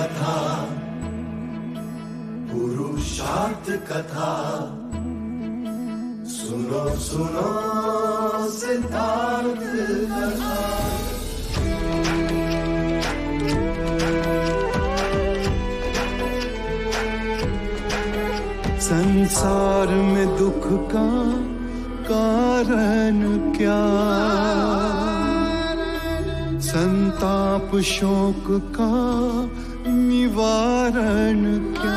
कथा, पुरुषार्थ कथा, सुनो सुनो सिद्धार्थ कथा। संसार में दुख का कारण क्या, संताप शोक का निवारण क्या।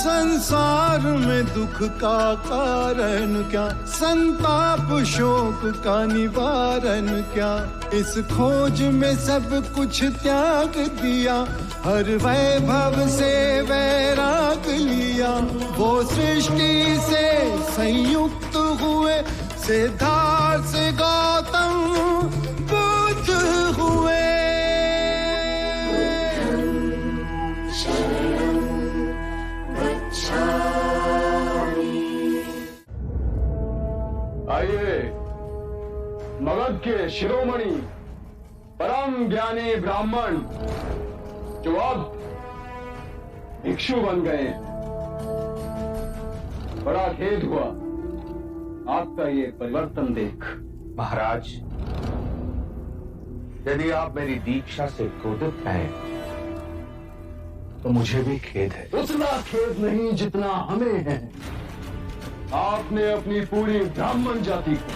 संसार में दुख का कारण क्या, संताप शोक का निवारण क्या। इस खोज में सब कुछ त्याग दिया, हर वैभव से वैराग लिया। वो सृष्टि से संयुक्त हुए, सिद्धार्थ से गौतम बुद्ध हुए। आइए, मगध के शिरोमणि परम ज्ञानी ब्राह्मण जो अब भिक्षु बन गए हैं, बड़ा खेद हुआ आपका ये परिवर्तन देख। महाराज, यदि आप मेरी दीक्षा से क्रोधित हैं तो मुझे भी खेद है। उतना खेद नहीं जितना हमें है। आपने अपनी पूरी ब्राह्मण जाति को,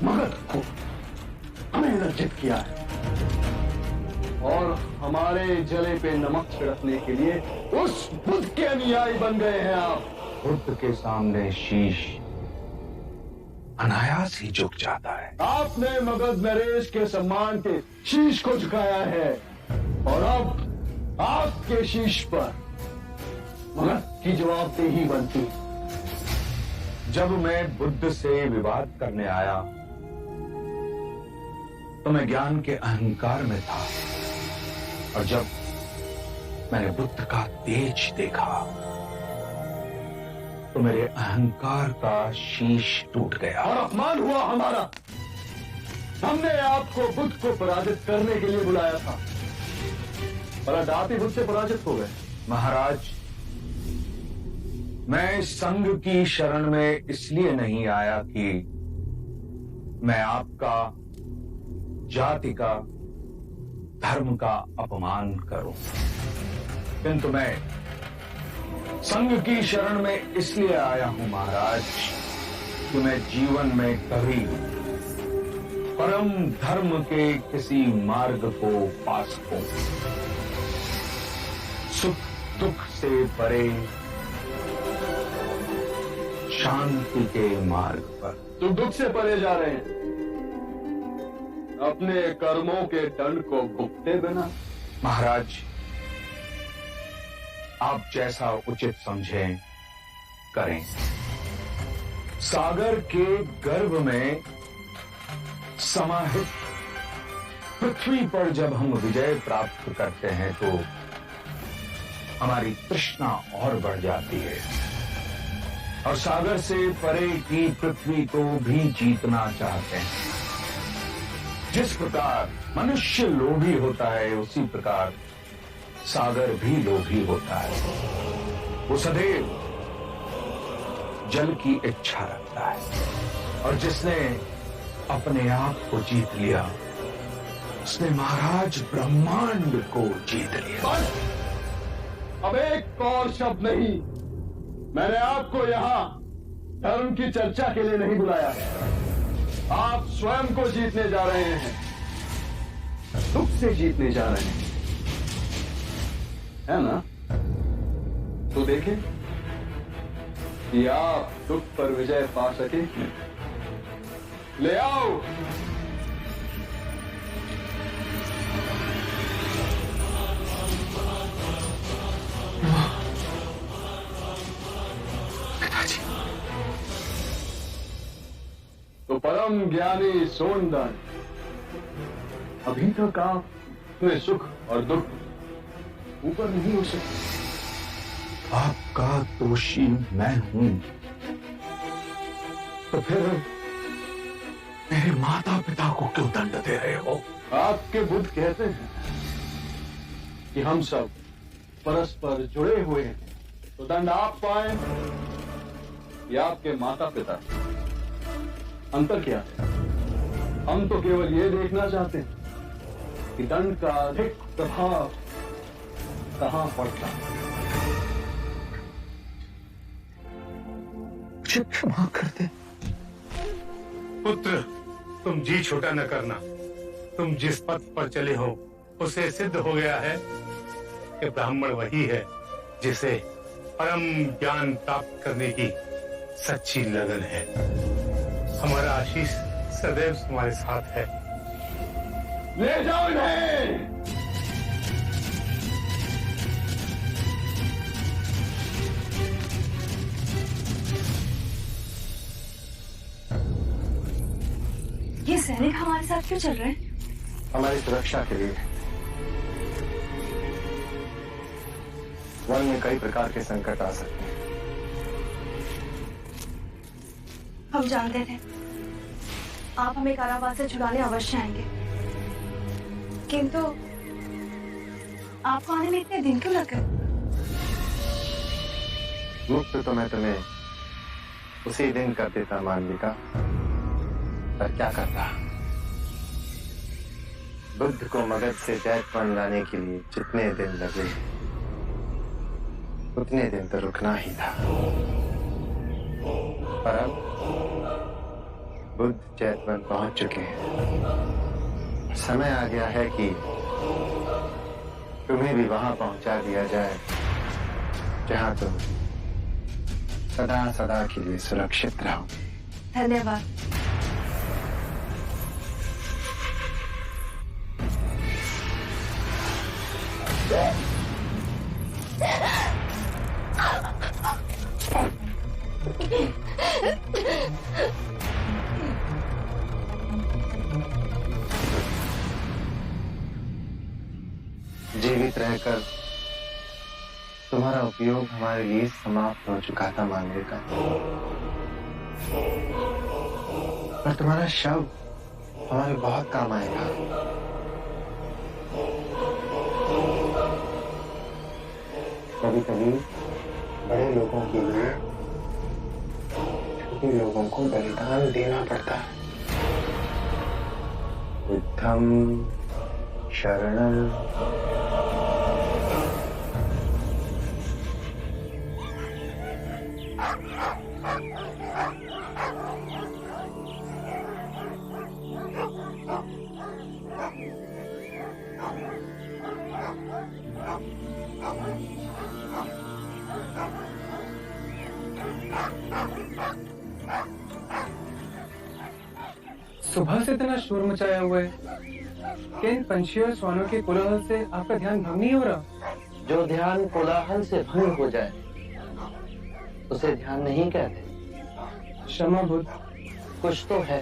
मगध को, हमें लज्जित किया है और हमारे जले पे नमक छिड़कने के लिए उस बुद्ध के अनुयायी बन गए हैं आप। बुद्ध के सामने शीश अनायास ही झुक जाता है। आपने मगध नरेश के सम्मान के शीश को झुकाया है और अब आपके शीश पर मगध की जवाबदेही बनती। जब मैं बुद्ध से विवाद करने आया तो मैं ज्ञान के अहंकार में था, और जब मैंने बुद्ध का तेज देखा तो मेरे अहंकार का शीश टूट गया और अपमान हुआ हमारा। हमने आपको बुद्ध को पराजित करने के लिए बुलाया था, पर आप ही बुद्ध से पराजित हो गए। महाराज, मैं संघ की शरण में इसलिए नहीं आया कि मैं आपका, जाति का, धर्म का अपमान करूं, किंतु मैं संघ की शरण में इसलिए आया हूं महाराज कि मैं जीवन में कभी परम धर्म के किसी मार्ग को पा सकूं, सुख दुख से परे शांति के मार्ग पर। तुम दुख से परे जा रहे हैं, अपने कर्मों के दंड को भुगते बिना। महाराज, आप जैसा उचित समझें करें। सागर के गर्भ में समाहित पृथ्वी पर जब हम विजय प्राप्त करते हैं तो हमारी तृष्णा और बढ़ जाती है, और सागर से परे की पृथ्वी को भी जीतना चाहते हैं। जिस प्रकार मनुष्य लोभी होता है, उसी प्रकार सागर भी लोभी होता है। वो सदैव जल की इच्छा रखता है, और जिसने अपने आप को जीत लिया उसने महाराज ब्रह्मांड को जीत लिया। अब एक और शब्द नहीं। मैंने आपको यहां धर्म की चर्चा के लिए नहीं बुलाया है। आप स्वयं को जीतने जा रहे हैं, दुख से जीतने जा रहे हैं, है ना? तो देखें कि आप दुख पर विजय पा सके। ले आओ। तो परम ज्ञानी सोनदान, अभी तक आप में सुख और दुख ऊपर नहीं हो सकते। आपका दोषी मैं हूं, तो फिर मेरे माता पिता को क्यों दंड दे रहे हो? आपके बुद्ध कहते हैं कि हम सब परस्पर जुड़े हुए हैं, तो दंड आप पाए या आपके माता पिता। अंतर क्या है? हम तो केवल ये देखना चाहते हैं कि दंड का अधिक प्रभाव कहां पड़ता है। मुझे क्षमा कर दे। पुत्र, तुम जी छोटा न करना। तुम जिस पथ पर चले हो उसे सिद्ध हो गया है कि ब्राह्मण वही है जिसे परम ज्ञान प्राप्त करने की सच्ची लगन है। हमारा आशीष सदैव तुम्हारे साथ है। ले जाओ इन्हें। ये सैनिक हमारे साथ क्यों चल रहे हैं? हमारी सुरक्षा के लिए। वन में कई प्रकार के संकट आ सकते हैं। हम जानते थे आप हमें कारावास से छुड़ाने अवश्य आएंगे, किंतु आपको आने में इतने दिन क्यों लग गए? मुक्त तो मैं तुम्हें उसी दिन कर देता मालविका, पर क्या करता। बुद्ध को मगध से दैत्यवन लाने के लिए जितने दिन लगे उतने दिन तो रुकना ही था। पर अब बुद्ध दैत्यवन पहुंच चुके हैं। समय आ गया है कि तुम्हें भी वहां पहुंचा दिया जाए जहां तुम सदा सदा के लिए सुरक्षित रहो। धन्यवाद। जीवित रहकर तुम्हारा उपयोग हमारे लिए समाप्त हो चुका था मालविका, पर तुम्हारा शव हमारे बहुत काम आएगा। कभी कभी बड़े लोगों के लिए छोटे लोगों को बलिदान देना पड़ता है। बुद्धम शरणम सुबह से इतना शोर मचाया हुआ है कि इन पंछियों और श्वानों के कोलाहल से आपका ध्यान भंग नहीं हो रहा? जो ध्यान कोलाहल से भंग हो जाए उसे ध्यान नहीं कहते। क्षमा बुद्ध। कुछ तो है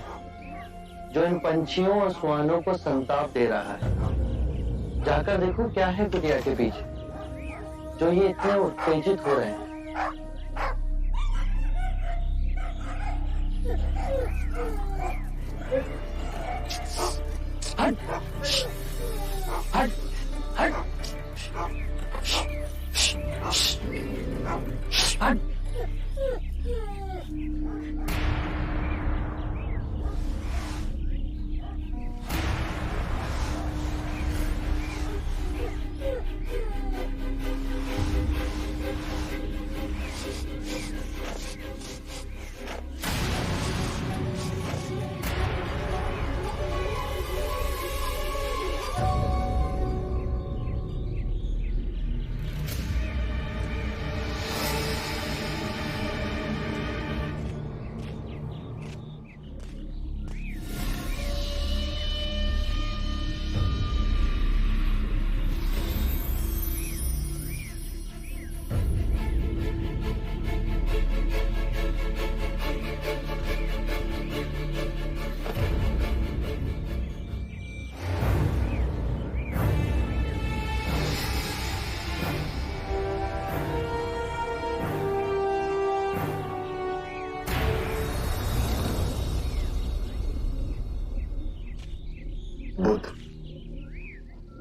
जो इन पंछियों और श्वानों को संताप दे रहा है। जाकर देखो क्या है कुटिया के पीछे जो ये इतने उत्तेजित हो रहे हैं। हट हट हट हट।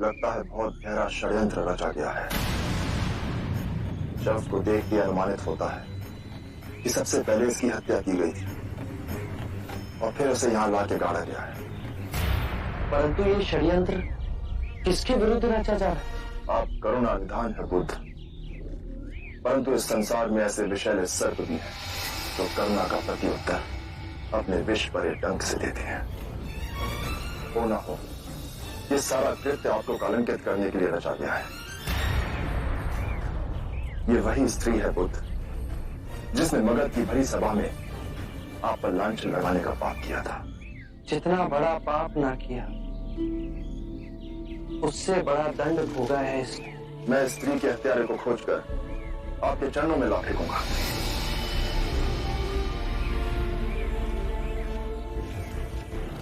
लगता है बहुत गहरा षड्यंत्र रचा गया है। शव को देख के अनुमानित होता है कि सबसे पहले इसकी हत्या की गई थी और फिर उसे यहां लाके गाड़ा गया है। परंतु ये षड्यंत्र किसके विरुद्ध रचा जा रहा है? आप करुणा निधान है बुद्ध, परंतु इस संसार में ऐसे विषैले सर्प भी हैं जो करुणा का प्रत्युत्तर अपने विष पर डंक से देते हैं। हो ना हो, ये सारा कृत्य आपको कलंकित करने के लिए रचा गया है। ये वही स्त्री है बुद्ध जिसने मगध की भरी सभा में आप पर लांछन लगाने का पाप किया था। जितना बड़ा पाप ना किया उससे बड़ा दंड भोगा है इसने। मैं इस स्त्री के हत्यारे को खोजकर आपके चरणों में ला फेंकूंगा।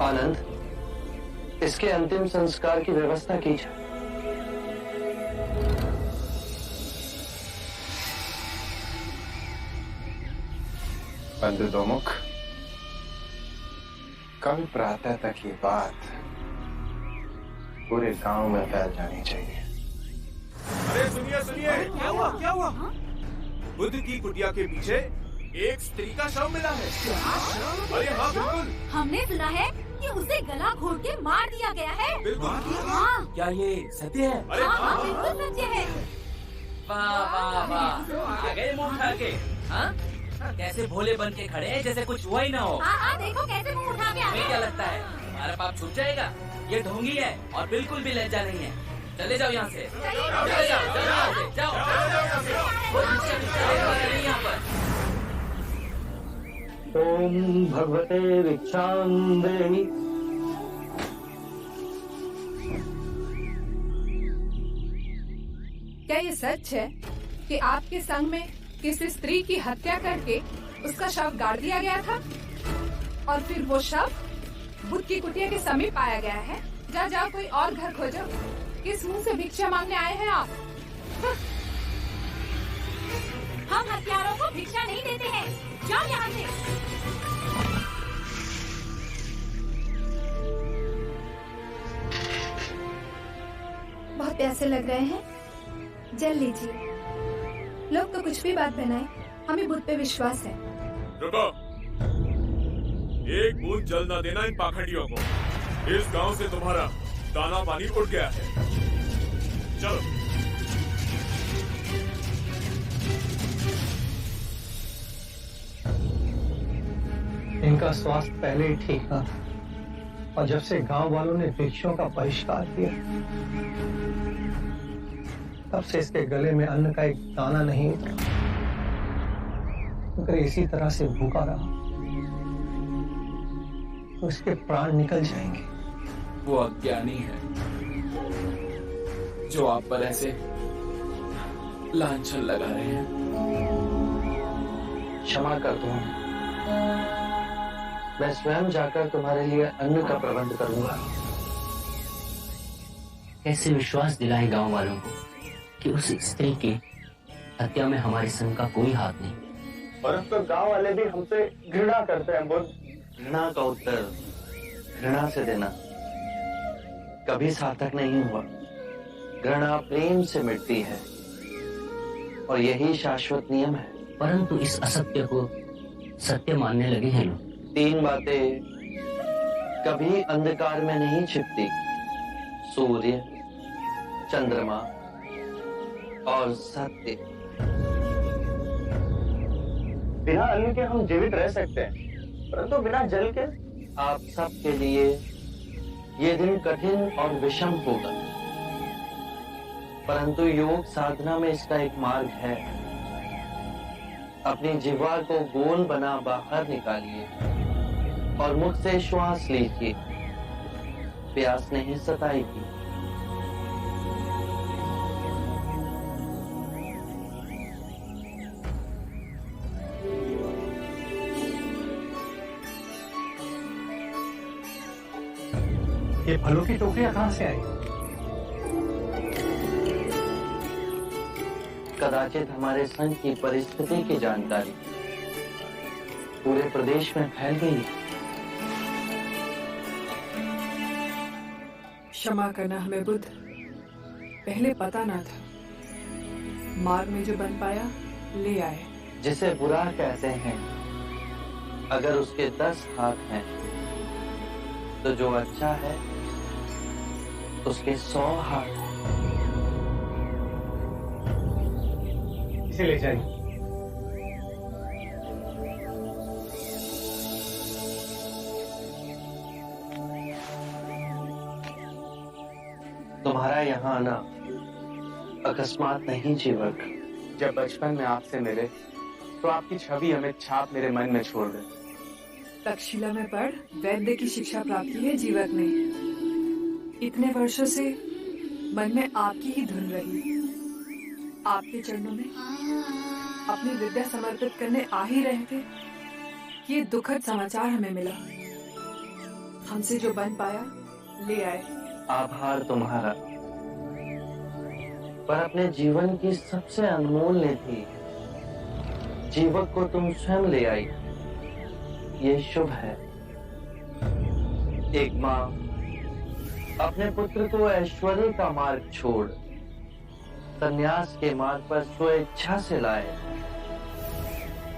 आनंद, इसके अंतिम संस्कार की व्यवस्था कीजिए। पंडित दोमुख, कल प्रातः तक ये बात पूरे गांव में फैल जानी चाहिए। अरे सुनिए सुनिए, क्या हुआ क्या हुआ? बुद्ध की कुटिया के पीछे एक स्त्री का शव मिला है। अरे हाँ बिल्कुल, हमने सुना है कि उसे गला घोट के मार दिया गया है। बिल्कुल। हाँ क्या ये सत्य है? अरे हाँ हाँ बिल्कुल सत्य है। वाह वाह वाह, आ गए मुंह उठा के। हाँ, कैसे भोले बन के खड़े हैं जैसे कुछ हुआ ही ना हो। हाँ हाँ देखो कैसे मुंह उठा के आ हमें गए। क्या लगता है हमारा पाप छूट जाएगा? ये ढोंगी है और बिल्कुल भी लज्जा नहीं है। चले जाओ यहाँ से, चले जाओ, चले जाओ, जाओ। यहाँ पर ओम भगवते भिक्षां देहि। क्या ये सच है कि आपके संग में किसी स्त्री की हत्या करके उसका शव गाड़ दिया गया था और फिर वो शव बुद्ध की कुटिया के समीप पाया गया है? जा जाओ कोई और घर खोजो। किस मुंह से भिक्षा मांगने आए हैं आप? हम हत्यारों को भिक्षा नहीं देते हैं। जाओ यहाँ से। बहुत प्यासे लग रहे हैं, जल लीजिए। लोग तो कुछ भी बात बनाए, हमें बुद्ध पे विश्वास है। रुको, एक बूंद जल न देना इन पाखंडियों को। इस गांव से तुम्हारा दाना पानी उठ गया है। चलो। इनका स्वास्थ्य पहले ही ठीक था और जब से गांव वालों ने भिक्षुओं का बहिष्कार किया तब से इसके गले में अन्न का एक दाना नहीं उतरा। अगर इसी तरह से भूखा रहा तो इसके प्राण निकल जाएंगे। वो अज्ञानी है जो आप पर ऐसे लांछन लगा रहे हैं। क्षमा कर दो, मैं स्वयं जाकर तुम्हारे लिए अन्न का प्रबंध करूंगा। कैसे विश्वास दिलाएं गांव वालों को कि उस स्त्री की हत्या में हमारे संघ का कोई हाथ नहीं। और अब तो गांव वाले भी हमसे घृणा करते हैं बुद्ध। घृणा का उत्तर घृणा से देना कभी सार्थक नहीं हुआ। घृणा प्रेम से मिटती है और यही शाश्वत नियम है। परंतु इस असत्य को सत्य मानने लगे हैं लोग। 3 बातें कभी अंधकार में नहीं छिपती: सूर्य, चंद्रमा और सत्य। बिना अन्न के हम जीवित रह सकते हैं, परंतु बिना जल के आप सबके लिए ये दिन कठिन और विषम होगा। परंतु योग साधना में इसका एक मार्ग है। अपनी जिह्वा को गोल बना बाहर निकालिए और मुख से श्वास लीजिए। प्यास नहीं सताएगी। ये फलों की टोकरियां कहां से आई? कदाचित हमारे संघ की परिस्थिति की जानकारी पूरे प्रदेश में फैल गई। क्षमा करना हमें बुद्ध, पहले पता ना था, मार्ग में जो बन पाया ले आए। जिसे बुरा कहते हैं, अगर उसके 10 हाथ हैं, तो जो अच्छा है उसके 100 हाथ हैं। इसे ले जाइए। तुम्हारा यहाँ आना अकस्मात नहीं जीवक। जब बचपन में आपसे मिले तो आपकी छवि अमिट छाप मेरे मन में छोड़ गई। तक्षशिला में पढ़ वैद्य की शिक्षा प्राप्त की है जीवक ने। इतने वर्षों से मन में आपकी ही धुन रही। आपके चरणों में अपनी विद्या समर्पित करने आ ही रहे थे, ये दुखद समाचार हमें मिला। हमसे जो बन पाया ले आए। आभार तुम्हारा, पर अपने जीवन की सबसे अनमोल निधि जीवक को तुम स्वयं ले आई। ये शुभ है। एक माँ अपने पुत्र को ऐश्वर्य का मार्ग छोड़ संन्यास के मार्ग पर स्वेच्छा से लाए।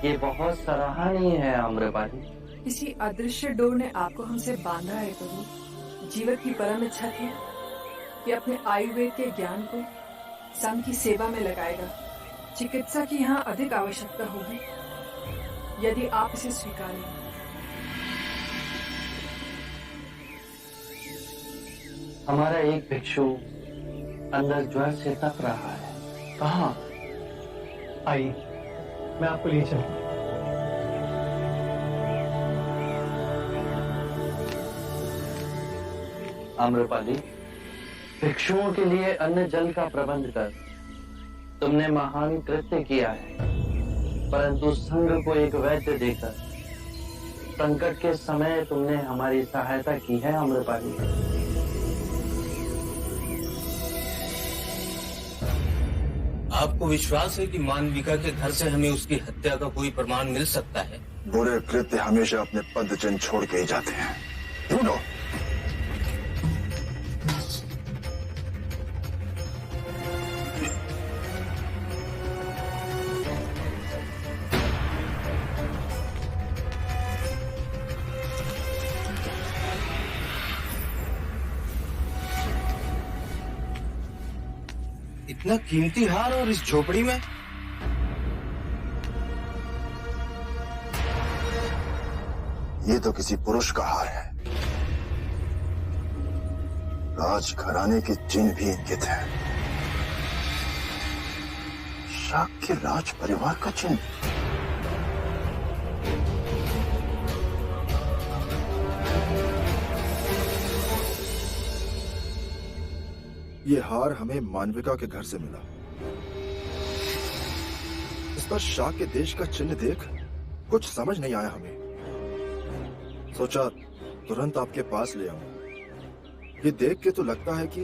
ये बहुत सराहनीय है आम्रपाली। किसी अदृश्य डोर ने आपको हमसे बांधा है प्रभु। जीवक की परम इच्छा थी कि अपने आयुर्वेद के ज्ञान को संघ की सेवा में लगाएगा। चिकित्सा की यहाँ अधिक आवश्यकता होगी यदि आप इसे स्वीकारें। हमारा एक भिक्षु अंदर ज्वर से तप रहा है। कहाँ? आइए, मैं आपको ले चलूं। आम्रपाली, भिक्षुओं के लिए अन्न जल का प्रबंध कर। तुमने महान कृत्य किया है, परंतु संघ को एक वैद्य देकर संकट के समय तुमने हमारी सहायता की है आम्रपाली। आपको विश्वास है कि मानविका के घर से हमें उसकी हत्या का कोई प्रमाण मिल सकता है? बुरे कृत्य हमेशा अपने पद चिन्ह छोड़ के ही जाते हैं। ढूंढो। इतना कीमती हार और इस झोपड़ी में? ये तो किसी पुरुष का हार है। राजघराने के चिन्ह भी इंगित हैं। शाक्य राज परिवार का चिन्ह। ये हार हमें मानविका के घर से मिला। इस पर शाक्य देश का चिन्ह देख कुछ समझ नहीं आया हमें। सोचा तुरंत आपके पास ले आऊं। ये देख के तो लगता है कि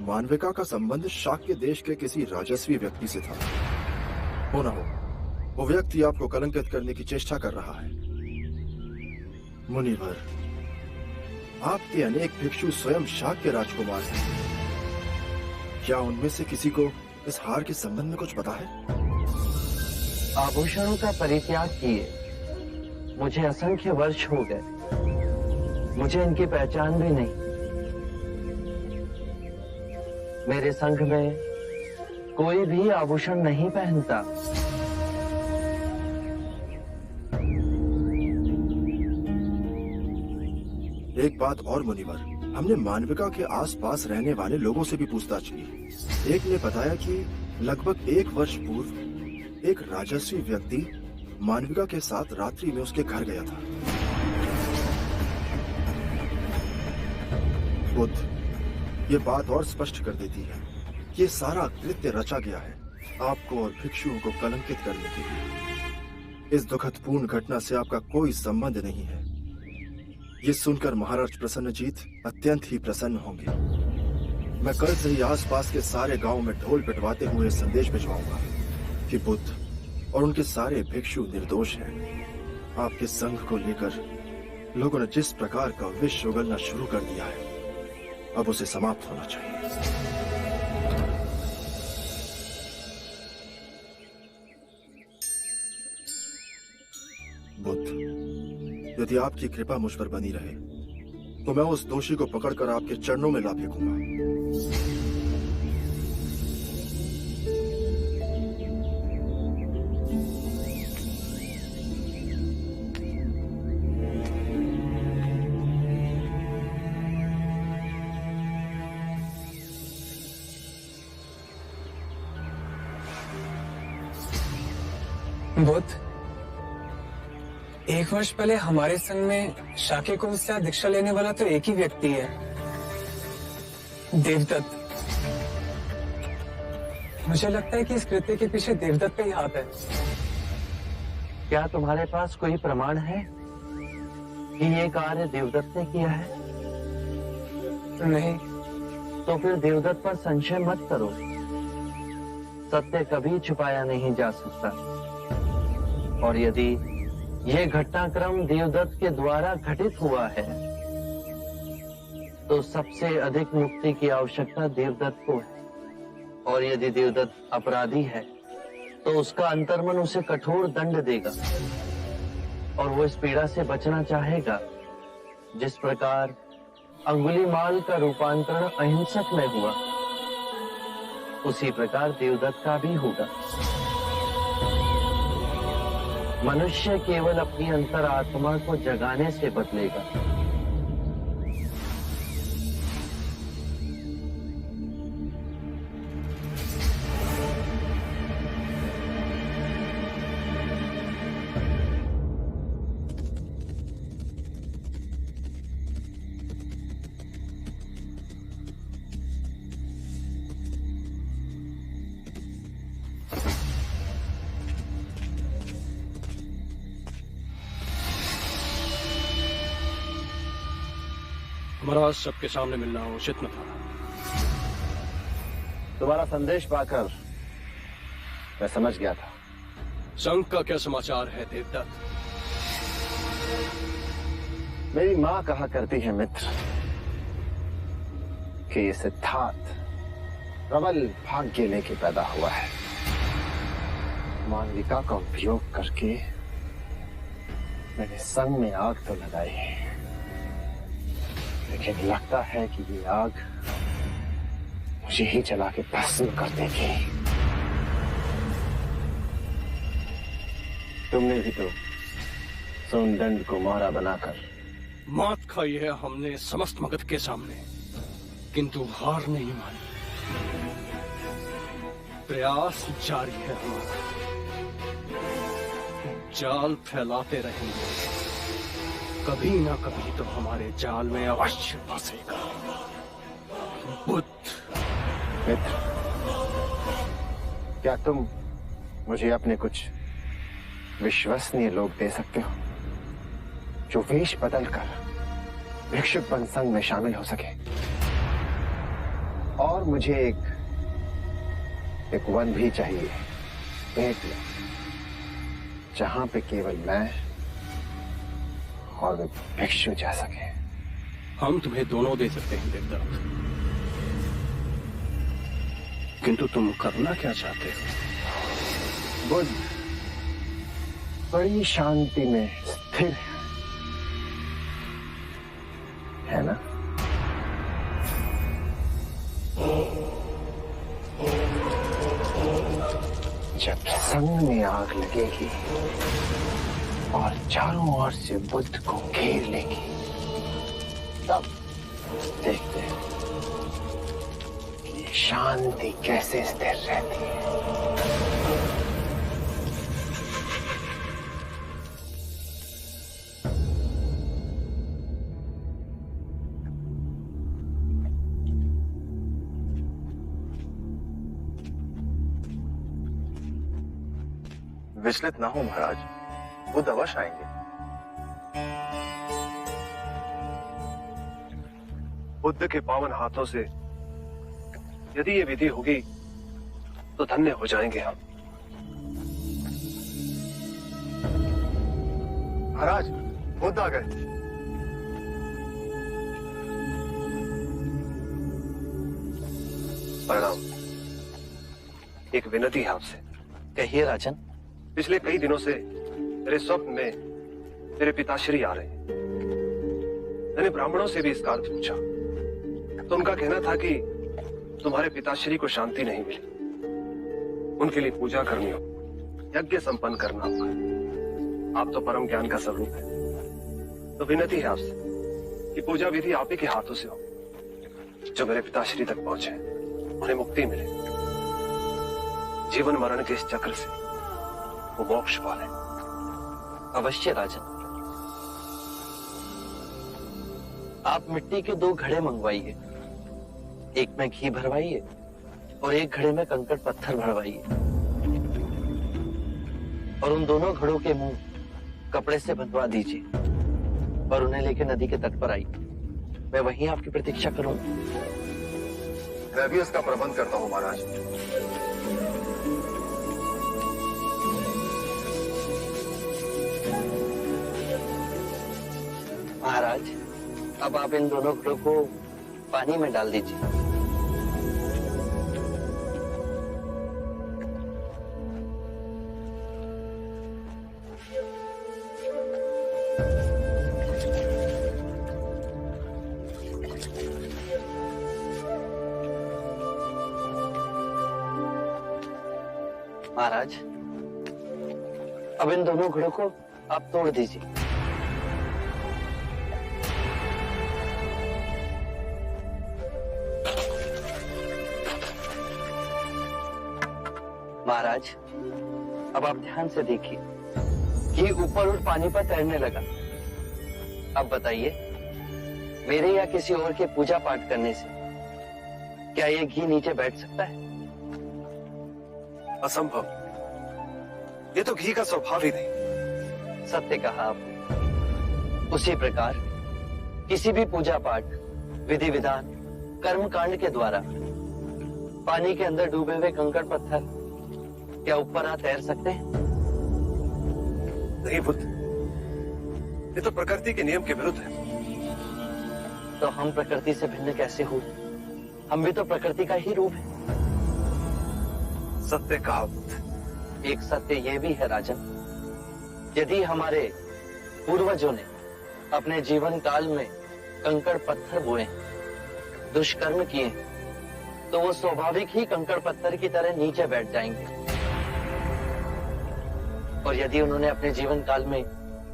मानविका का संबंध शाक्य देश के किसी राजस्वी व्यक्ति से था। हो ना हो, वो व्यक्ति आपको कलंकित करने की चेष्टा कर रहा है। मुनिवर, आपके अनेक भिक्षु स्वयं शाक्य राजकुमार हैं। क्या उनमें से किसी को इस हार के संबंध में कुछ पता है? आभूषणों का परित्याग किए मुझे असंख्य वर्ष हो गए। मुझे इनकी पहचान भी नहीं। मेरे संघ में कोई भी आभूषण नहीं पहनता। एक बात और मुनिवर, हमने मानविका के आसपास रहने वाले लोगों से भी पूछताछ की। एक ने बताया कि लगभग 1 वर्ष पूर्व एक राजस्वी व्यक्ति मानविका के साथ रात्रि में उसके घर गया था। बुद्ध, ये बात और स्पष्ट कर देती है कि ये सारा कृत्य रचा गया है आपको और भिक्षुओं को कलंकित करने के लिए। इस दुखदपूर्ण घटना से आपका कोई संबंध नहीं है। ये सुनकर महाराज प्रसन्नजीत अत्यंत ही प्रसन्न होंगे। मैं कल से ही आसपास के सारे गांव में ढोल पिटवाते हुए संदेश भिजवाऊंगा कि बुद्ध और उनके सारे भिक्षु निर्दोष हैं। आपके संघ को लेकर लोगों ने जिस प्रकार का विष उगलना शुरू कर दिया है, अब उसे समाप्त होना चाहिए। यदि आपकी कृपा मुझ पर बनी रहे तो मैं उस दोषी को पकड़कर आपके चरणों में ला फेंकूंगा। बुद्ध, 1 वर्ष पहले हमारे संग में शाक्य कुंज से दीक्षा लेने वाला तो एक ही व्यक्ति है, देवदत्त। मुझे लगता है कि इस कृत्य के पीछे देवदत्त का ही हाथ है। क्या तुम्हारे पास कोई प्रमाण है कि ये कार्य देवदत्त ने किया है? नहीं। तो फिर देवदत्त पर संशय मत करो। सत्य कभी छुपाया नहीं जा सकता। और यदि यह घटनाक्रम देवदत्त के द्वारा घटित हुआ है तो सबसे अधिक मुक्ति की आवश्यकता देवदत्त को है। और यदि देवदत्त अपराधी है तो उसका अंतर्मन उसे कठोर दंड देगा और वो इस पीड़ा से बचना चाहेगा। जिस प्रकार अंगुलीमाल का रूपांतरण अहिंसक में हुआ, उसी प्रकार देवदत्त का भी होगा। मनुष्य केवल अपनी अंतरात्मा को जगाने से बदलेगा। महाराज, सबके सामने मिलना उचित न था। तुम्हारा संदेश पाकर मैं समझ गया था। संघ का क्या समाचार है देवदत्त? मेरी माँ कहा करती है मित्र कि ये सिद्धार्थ प्रबल भाग्य लेके पैदा हुआ है। मालविका का उपयोग करके मैंने संघ में आग तो लगाई है, लेकिन लगता है कि ये आग मुझे ही जला के भस्म कर देगी। तुमने भी तो सोमदंड को मारा बनाकर मात खाई है हमने समस्त मगध के सामने, किंतु हार नहीं मानी। प्रयास जारी है हमारा, जाल फैलाते रहेंगे। कभी ना कभी तो हमारे जाल में अवश्य फंसेगा। बुद्ध। मित्र, क्या तुम मुझे अपने कुछ विश्वसनीय लोग दे सकते हो जो वेश बदलकर भिक्षुक बन संघ में शामिल हो सके? और मुझे एक वन भी चाहिए भेंट में, जहां पे केवल मैं और वे भिक्षु जा सके। हम तुम्हें दोनों दे सकते हैं देवदत्त, किंतु तुम करना क्या चाहते हो? बुद्ध बड़ी शांति में स्थिर है ना? जब संघ में आग लगेगी और चारों ओर से बुद्ध को घेर लेगी, तब देखते हैं कि शांति कैसे स्थिर रहती है। विचलित ना हो महाराज, बुद्ध अवश्य आएंगे। बुद्ध के पावन हाथों से यदि ये विधि होगी तो धन्य हो जाएंगे हम। महाराज, बुद्ध आ गए। प्रणाम। एक विनती है आपसे। कहिए राजन। पिछले कई दिनों से मेरे स्वप्न में मेरे पिताश्री आ रहे हैं। मैंने ब्राह्मणों से भी इसका अर्थ पूछा तो उनका कहना था कि तुम्हारे पिताश्री को शांति नहीं मिली, उनके लिए पूजा करनी हो, यज्ञ संपन्न करना होगा। आप तो परम ज्ञान का स्वरूप है, तो विनती है आपसे कि पूजा विधि आप ही के हाथों से हो, जो मेरे पिताश्री तक पहुंचे, उन्हें मुक्ति मिले, जीवन मरण के इस चक्र से वो मोक्ष पाले। अवश्य राजन। आप मिट्टी के 2 घड़े मंगवाइए, एक में घी भरवाइए और एक घड़े में कंकड़ पत्थर भरवाइए, और उन दोनों घड़ों के मुंह कपड़े से बंधवा दीजिए और उन्हें लेकर नदी के तट पर आइए। मैं वहीं आपकी प्रतीक्षा करूंगा। मैं भी इसका प्रबंध करता हूं महाराज। महाराज, अब आप इन दोनों घड़ों को पानी में डाल दीजिए। महाराज, अब इन दोनों घड़ों को आप तोड़ दीजिए। महाराज, अब आप ध्यान से देखिए कि ऊपर उठ पानी पर तैरने लगा। अब बताइए, मेरे या किसी और के पूजा पाठ करने से क्या ये घी नीचे बैठ सकता है? असंभव, ये तो घी का स्वभाव ही नहीं। सत्य कहा आपने। उसी प्रकार किसी भी पूजा पाठ, विधि विधान, कर्म कांड के द्वारा पानी के अंदर डूबे हुए कंकड़ पत्थर क्या ऊपर आ तैर सकते हैं? नहीं बुद्ध, ये तो प्रकृति के नियम के विरुद्ध है। तो हम प्रकृति से भिन्न कैसे हुए? हम भी तो प्रकृति का ही रूप है। सत्य कहा बुद्ध। एक सत्य यह भी है राजन, यदि हमारे पूर्वजों ने अपने जीवन काल में कंकड़ पत्थर बोए, दुष्कर्म किए, तो वो स्वाभाविक ही कंकड़ पत्थर की तरह नीचे बैठ जाएंगे। और यदि उन्होंने अपने जीवन काल में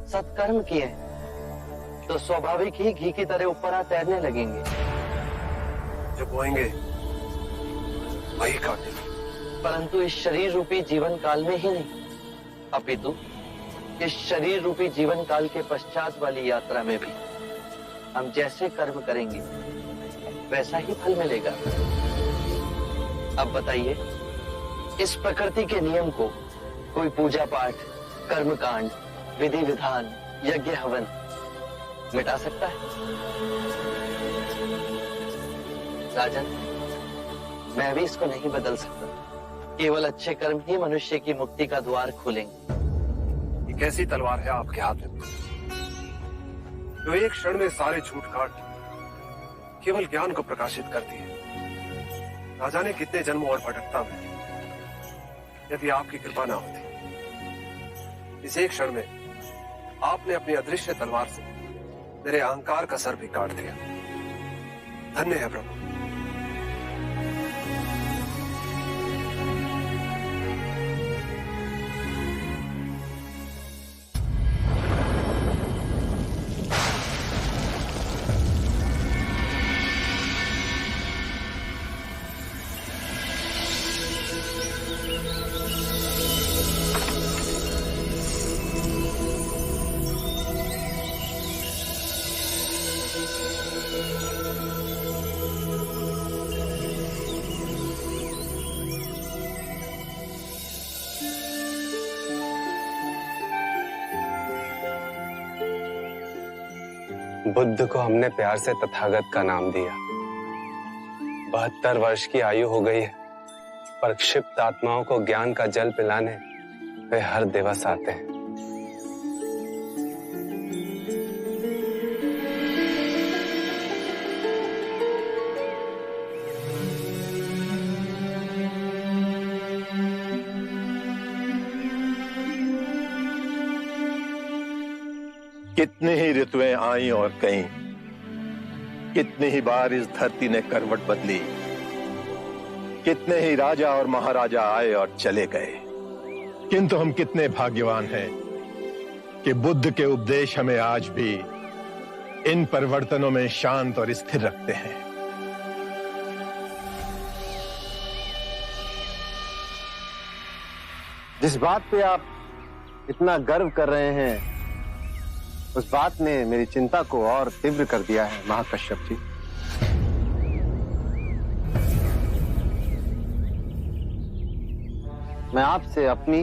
सत्कर्म किए, तो स्वाभाविक ही घी की तरह ऊपर आ तैरने लगेंगे। जो बोएंगे वही काटेंगे। परंतु इस शरीर रूपी जीवन काल में ही नहीं, अपितु इस शरीर रूपी जीवन काल के पश्चात वाली यात्रा में भी हम जैसे कर्म करेंगे वैसा ही फल मिलेगा। अब बताइए, इस प्रकृति के नियम को कोई पूजा पाठ, कर्म कांड, विधि विधान, यज्ञ हवन मिटा सकता है? राजन, मैं भी इसको नहीं बदल सकता। केवल अच्छे कर्म ही मनुष्य की मुक्ति का द्वार खोलेंगे। ये कैसी तलवार है आपके हाथ में, जो एक क्षण में सारे झूठ काट केवल ज्ञान को प्रकाशित करती है? ना जाने कितने जन्मों और भटकता में यदि आपकी कृपा ना होती। इस एक क्षण में आपने अपनी अदृश्य तलवार से मेरे अहंकार का सर भी काट दिया। धन्य है प्रभु। बुद्ध को हमने प्यार से तथागत का नाम दिया। 72 वर्ष की आयु हो गई है, पर क्षिप्त आत्माओं को ज्ञान का जल पिलाने वे हर दिवस आते हैं। कितनी ही ऋतुएं आई और गईं, कितनी ही बार इस धरती ने करवट बदली, कितने ही राजा और महाराजा आए और चले गए, किंतु हम कितने भाग्यवान हैं कि बुद्ध के उपदेश हमें आज भी इन परिवर्तनों में शांत और स्थिर रखते हैं। जिस बात पे आप इतना गर्व कर रहे हैं, उस बात ने मेरी चिंता को और तीव्र कर दिया है महाकश्यप जी। मैं आपसे अपनी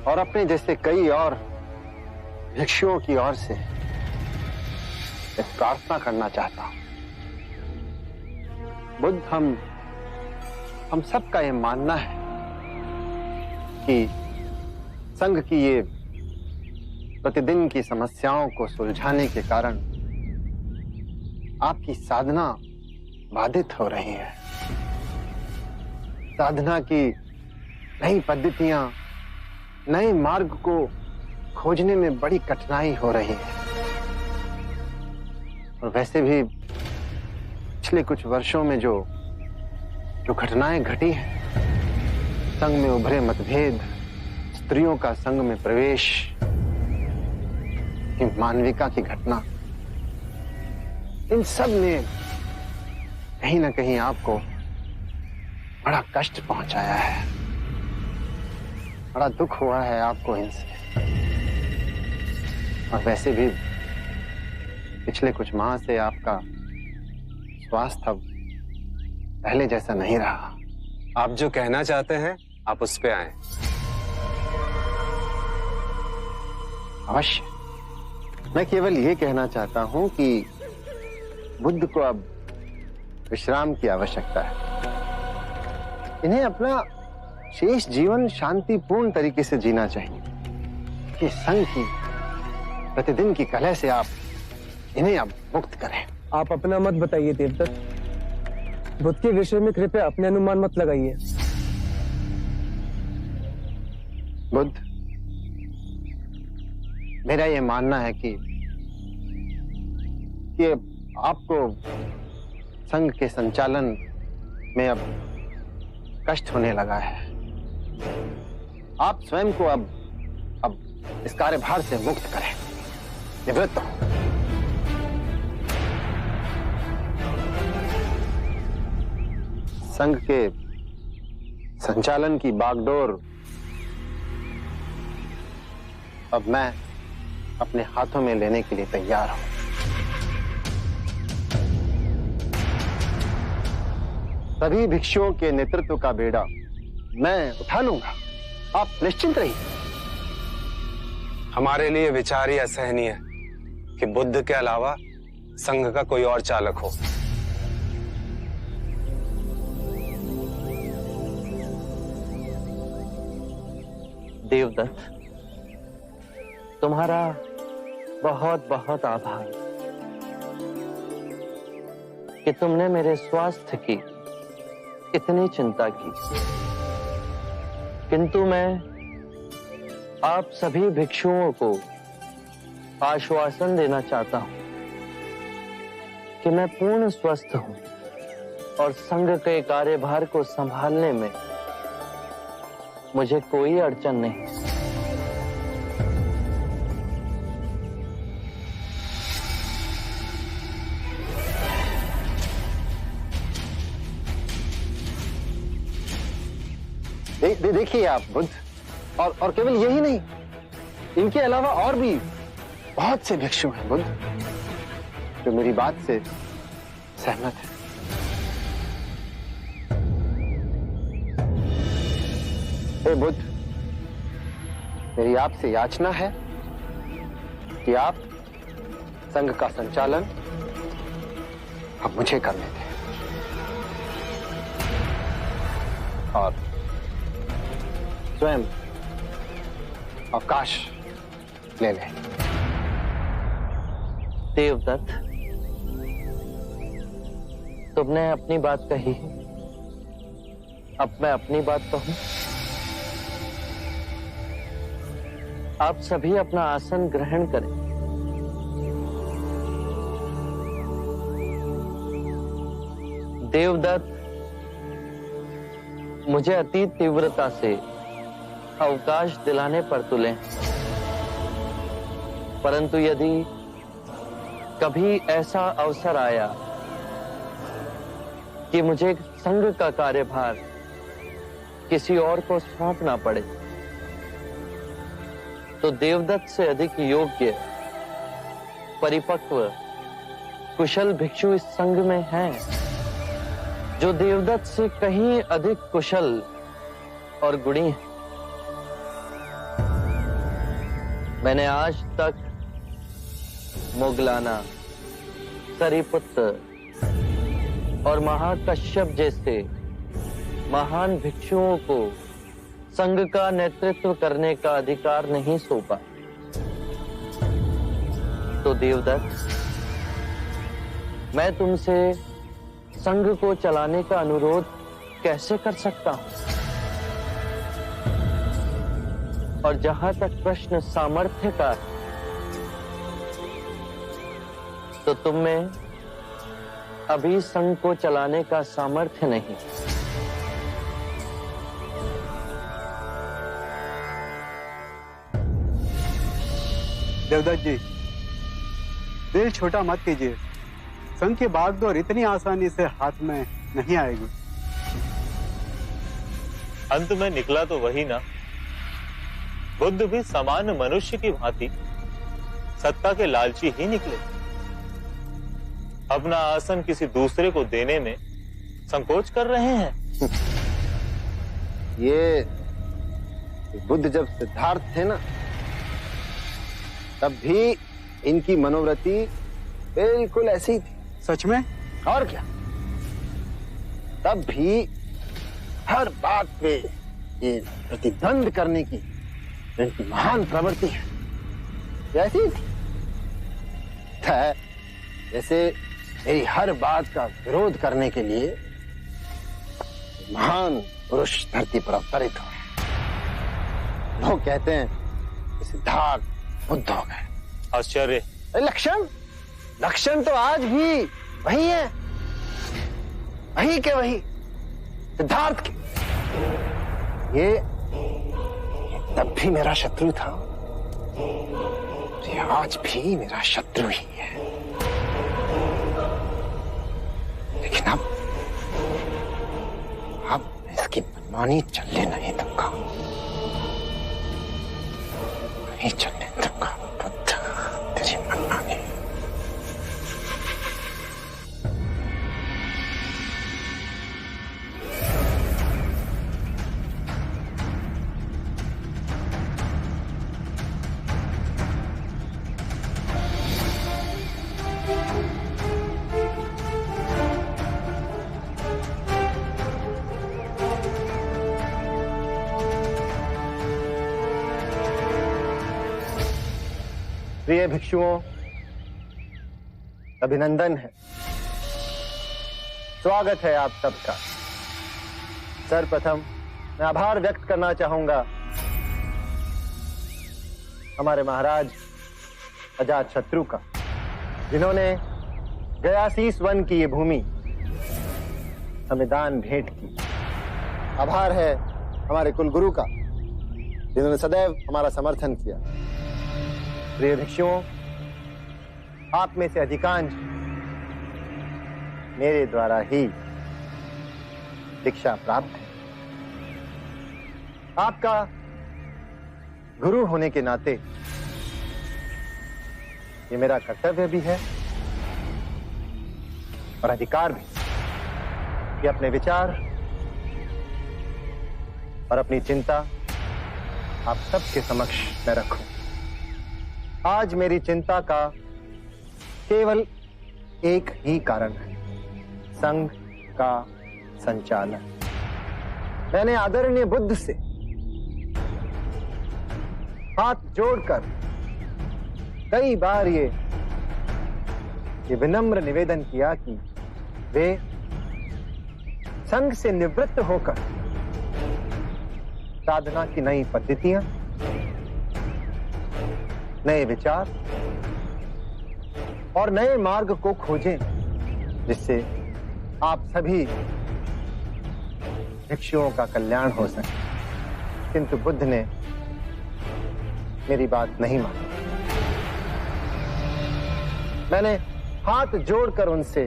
और अपने जैसे कई और भिक्षुओं की ओर से एक प्रार्थना करना चाहता हूं। बुद्ध, हम सबका ये मानना है कि संघ की ये प्रतिदिन की समस्याओं को सुलझाने के कारण आपकी साधना बाधित हो रही है। साधना की नई पद्धतियां, नए मार्ग को खोजने में बड़ी कठिनाई हो रही है। और वैसे भी पिछले कुछ वर्षों में जो घटनाएं घटी हैं, संघ में उभरे मतभेद, स्त्रियों का संघ में प्रवेश, मानविका की घटना, इन सब ने कहीं ना कहीं आपको बड़ा कष्ट पहुंचाया है, बड़ा दुख हुआ है आपको इनसे। और वैसे भी पिछले कुछ माह से आपका स्वास्थ्य अब पहले जैसा नहीं रहा। आप जो कहना चाहते हैं आप उस पे आए। अवश्य। मैं केवल ये कहना चाहता हूं कि बुद्ध को अब विश्राम की आवश्यकता है। इन्हें अपना शेष जीवन शांतिपूर्ण तरीके से जीना चाहिए। कि संघ की प्रतिदिन की कलह से आप इन्हें अब मुक्त करें। आप अपना मत बताइए देवदत्त। बुद्ध के विषय में कृपया अपने अनुमान मत लगाइए। बुद्ध, मेरा ये मानना है कि आपको संघ के संचालन में अब कष्ट होने लगा है। आप स्वयं को अब इस कार्यभार से मुक्त करें, निवृत्त हो। संघ के संचालन की बागडोर अब मैं अपने हाथों में लेने के लिए तैयार हूं। सभी भिक्षुओं के नेतृत्व का बेड़ा मैं उठा लूंगा, आप निश्चिंत रहिए। हमारे लिए विचार ही असहनीय है कि बुद्ध के अलावा संघ का कोई और चालक हो। देवदत्त, तुम्हारा बहुत बहुत आभार कि तुमने मेरे स्वास्थ्य की इतनी चिंता की। किंतु मैं आप सभी भिक्षुओं को आश्वासन देना चाहता हूं कि मैं पूर्ण स्वस्थ हूं और संघ के कार्यभार को संभालने में मुझे कोई अड़चन नहीं। देखिए आप बुद्ध, और केवल यही नहीं, इनके अलावा और भी बहुत से भिक्षु हैं बुद्ध जो मेरी बात से सहमत हैं। हे बुद्ध, मेरी आपसे याचना है कि आप संघ का संचालन अब मुझे करने दें और स्वयं अवकाश ले लें। देवदत्त, तुमने अपनी बात कही, अब मैं अपनी बात कहूं। आप सभी अपना आसन ग्रहण करें। देवदत्त मुझे अति तीव्रता से अवकाश दिलाने पर तुले, परंतु यदि कभी ऐसा अवसर आया कि मुझे संघ का कार्यभार किसी और को सौंपना पड़े, तो देवदत्त से अधिक योग्य, परिपक्व, कुशल भिक्षु इस संघ में हैं, जो देवदत्त से कहीं अधिक कुशल और गुणी हैं। मैंने आज तक मोगलाना, सरिपुत्र और महाकश्यप जैसे महान भिक्षुओं को संघ का नेतृत्व करने का अधिकार नहीं सौंपा। तो देवदत्त, मैं तुमसे संघ को चलाने का अनुरोध कैसे कर सकता हूं? और जहां तक प्रश्न सामर्थ्य का है, तो तुम में अभी संघ को चलाने का सामर्थ्य नहीं। देवदत्त जी, दिल छोटा मत कीजिए। संघ की बागडोर इतनी आसानी से हाथ में नहीं आएगी। अंत में निकला तो वही ना। बुद्ध भी सामान्य मनुष्य की भांति सत्ता के लालची ही निकले। अपना आसन किसी दूसरे को देने में संकोच कर रहे हैं। ये बुद्ध जब सिद्धार्थ थे ना, तब भी इनकी मनोवृत्ति बिल्कुल ऐसी ही थी। सच में? और क्या, तब भी हर बात पे ये प्रतिद्वंद करने की इनकी महान प्रवृत्ति है, ऐसी ही थी। जैसे मेरी हर बात का विरोध करने के लिए महान पुरुष धरती पर अवतरित हुए। लोग कहते हैं सिद्धार्थ बुद्ध हो गए। आश्चर्य। लक्षण तो आज भी वही है, वही के वही सिद्धार्थ के। ये तब भी मेरा शत्रु था, ये आज भी मेरा शत्रु ही है। लेकिन अब इसकी मनमानी चलने नहीं दूंगा, नहीं चलने दूंगा। बुद्ध, तेरी मनमानी। प्रिय भिक्षुओं, अभिनंदन है, स्वागत है आप सबका। सर्वप्रथम मैं आभार व्यक्त करना चाहूंगा हमारे महाराज अजातशत्रु का, जिन्होंने गयासीस वन की ये भूमि हमें दान भेंट की। आभार है हमारे कुलगुरु का, जिन्होंने सदैव हमारा समर्थन किया। प्रिय भिक्षुओं, आप में से अधिकांश मेरे द्वारा ही दीक्षा प्राप्त है। आपका गुरु होने के नाते ये मेरा कर्तव्य भी है और अधिकार भी कि अपने विचार और अपनी चिंता आप सबके समक्ष मैं रखूं। आज मेरी चिंता का केवल एक ही कारण है, संघ का संचालन। मैंने आदरणीय बुद्ध से हाथ जोड़कर कई बार ये विनम्र निवेदन किया कि वे संघ से निवृत्त होकर साधना की नई पद्धतियां नए विचार और नए मार्ग को खोजें, जिससे आप सभी भिक्षुओं का कल्याण हो सके। किंतु बुद्ध ने मेरी बात नहीं मानी। मैंने हाथ जोड़कर उनसे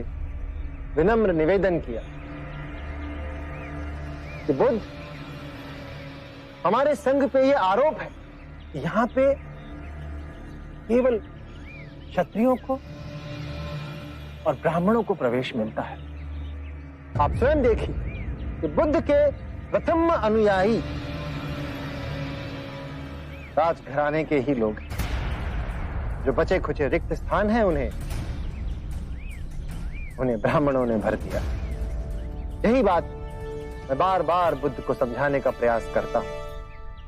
विनम्र निवेदन किया कि बुद्ध, हमारे संघ पे ये आरोप है, यहां पे केवल क्षत्रियों को और ब्राह्मणों को प्रवेश मिलता है। आप स्वयं देखिए कि बुद्ध के प्रथम अनुयायी राजघराने के ही लोग हैं। जो बचे खुचे रिक्त स्थान हैं उन्हें ब्राह्मणों ने भर दिया। यही बात मैं बार बार बुद्ध को समझाने का प्रयास करता हूं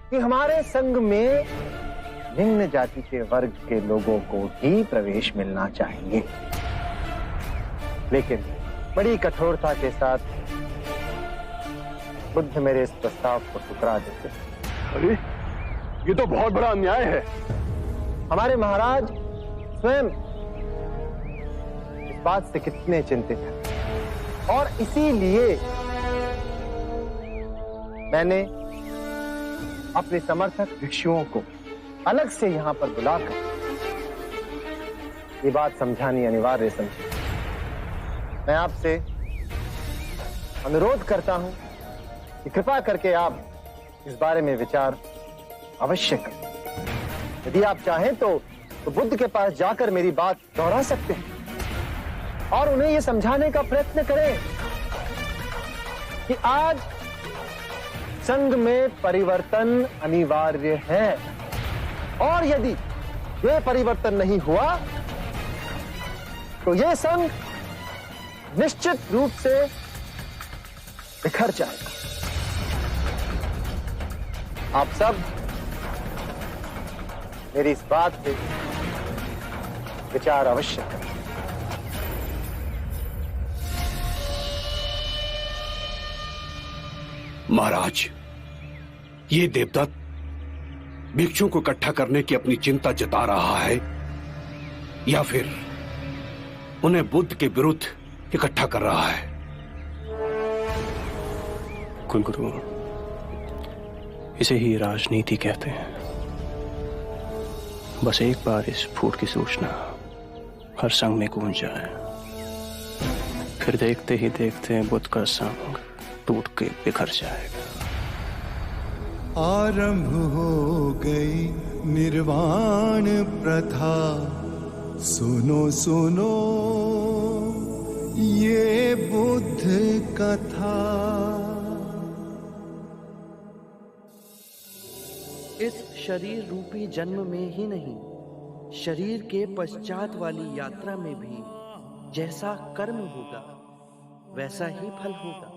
कि हमारे संघ में निम्न जाति के वर्ग के लोगों को ही प्रवेश मिलना चाहिए। लेकिन बड़ी कठोरता के साथ बुद्ध मेरे इस प्रस्ताव को ठुकरा देते। अरे ये तो बहुत बड़ा अन्याय है। हमारे महाराज स्वयं इस बात से कितने चिंतित हैं और इसीलिए मैंने अपने समर्थक भिक्षुओं को अलग से यहां पर बुलाकर ये बात समझानी अनिवार्य समझी। मैं आपसे अनुरोध करता हूं कि कृपा करके आप इस बारे में विचार अवश्य करें। यदि आप चाहें तो बुद्ध के पास जाकर मेरी बात दोहरा सकते हैं और उन्हें यह समझाने का प्रयत्न करें कि आज संघ में परिवर्तन अनिवार्य है और यदि यह परिवर्तन नहीं हुआ तो यह संघ निश्चित रूप से बिखर जाएगा। आप सब मेरी इस बात पे विचार अवश्य करें। महाराज, ये देवदत्त भिक्षुओं को इकट्ठा करने की अपनी चिंता जता रहा है या फिर उन्हें बुद्ध के विरुद्ध इकट्ठा कर रहा है? कुलगुरु, इसे ही राजनीति कहते हैं। बस एक बार इस फूट की सूचना हर संघ में गूंज जाए, फिर देखते ही देखते बुद्ध का संघ टूट के बिखर जाएगा। आरंभ हो गई निर्वाण प्रथा, सुनो सुनो ये बुद्ध कथा। इस शरीर रूपी जन्म में ही नहीं, शरीर के पश्चात वाली यात्रा में भी जैसा कर्म होगा वैसा ही फल होगा।